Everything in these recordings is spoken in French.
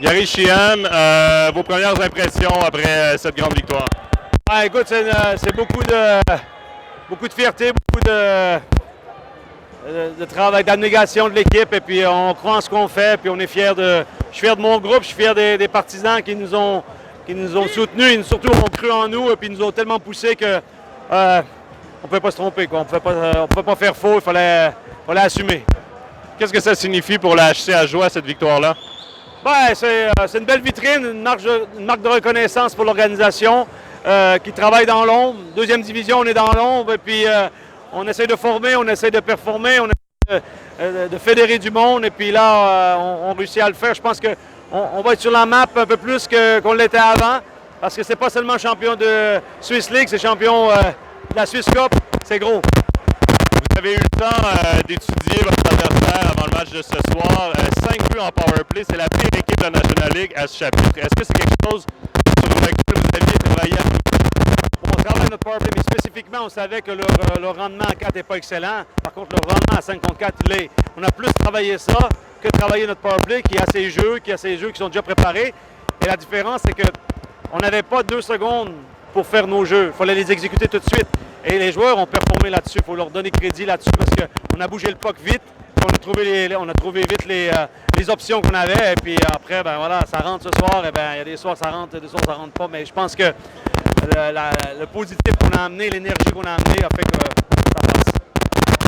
Yari Sheehan, vos premières impressions après cette grande victoire? Écoute, c'est beaucoup de fierté, de travail, d'abnégation de l'équipe. Et puis on croit en ce qu'on fait. Puis on est fiers je suis fier de mon groupe, je suis fier des partisans qui nous ont soutenus. Ils surtout ont cru en nous et puis ils nous ont tellement poussé que on ne pouvait pas se tromper, quoi. On ne pouvait pas faire faux, il fallait assumer. Qu'est-ce que ça signifie pour la HC Ajoie, cette victoire-là? C'est une belle vitrine, une marque de reconnaissance pour l'organisation qui travaille dans l'ombre. Deuxième division, on est dans l'ombre et puis on essaie de former, on essaie de performer, on essaie de fédérer du monde et puis là, on réussit à le faire. Je pense qu'on va être sur la map un peu plus qu'on l'était avant parce que c'est pas seulement champion de Swiss League, c'est champion de la Swiss Cup, c'est gros. Vous avez eu le temps d'étudier votre adversaire avant le match de ce soir. 5 buts en powerplay, c'est la pire équipe de la National League à ce chapitre. Est-ce que c'est quelque chose sur lequel vous aviez travaillé? On travaille notre powerplay, mais spécifiquement, on savait que leur rendement à 4 n'est pas excellent. Par contre, leur rendement à 5 contre 4, il est. On a plus travaillé ça que travailler notre powerplay qui a ses jeux, qui sont déjà préparés. Et la différence, c'est qu'on n'avait pas 2 secondes pour faire nos jeux. Il fallait les exécuter tout de suite. Et les joueurs ont performé là-dessus. Il faut leur donner crédit là-dessus parce qu'on a bougé le puck vite. On a trouvé vite les options qu'on avait. Et puis après, ben voilà, ça rentre ce soir. Et ben il y a des soirs ça rentre, des soirs ça rentre pas. Mais je pense que le positif qu'on a amené, l'énergie qu'on a amené a fait que ça passe.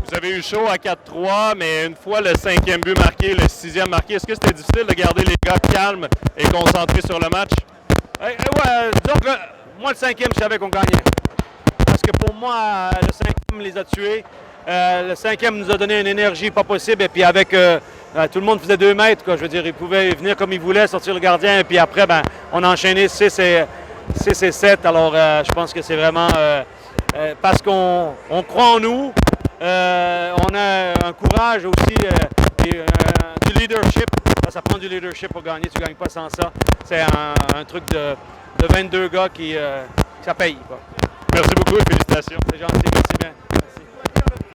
Vous avez eu chaud à 4-3, mais une fois le 5e but marqué, le 6e marqué, est-ce que c'était difficile de garder les gars calmes et concentrés sur le match? Disons que moi, le 5e, je savais qu'on gagnait. Parce que pour moi, le 5e les a tués. Le 5e nous a donné une énergie pas possible. Et puis avec tout le monde faisait 2 mètres. Quoi. Je veux dire, ils pouvaient venir comme ils voulaient, sortir le gardien. Et puis après, ben, on a enchaîné 6 et 7. Alors je pense que c'est vraiment parce qu'on croit en nous. On a un courage aussi et du leadership. Ça prend du leadership pour gagner. Tu ne gagnes pas sans ça. C'est un truc de 22 gars qui ça paye. Quoi. Merci beaucoup et félicitations. C'est gentil, merci bien.